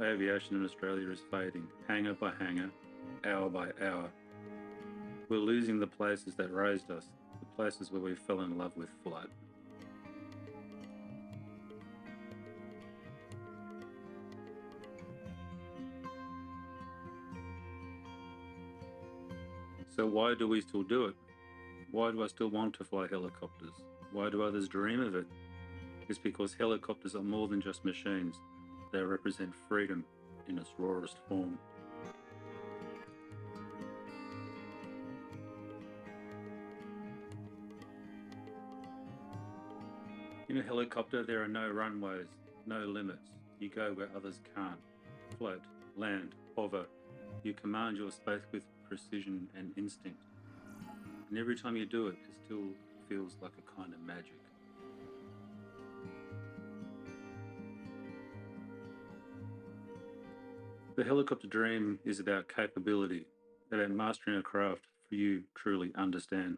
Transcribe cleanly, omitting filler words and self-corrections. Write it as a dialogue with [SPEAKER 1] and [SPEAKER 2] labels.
[SPEAKER 1] Our aviation in Australia is fading, hangar by hangar, hour by hour. We're losing the places that raised us, the places where we fell in love with flight. So why do we still do it? Why do I still want to fly helicopters? Why do others dream of it? It's because helicopters are more than just machines. They represent freedom in its rawest form. In a helicopter, there are no runways, no limits. You go where others can't. Float, land, hover. You command your space with precision and instinct. And every time you do it, it still feels like a kind of magic. The helicopter dream is about capability, about mastering a craft for you truly understand.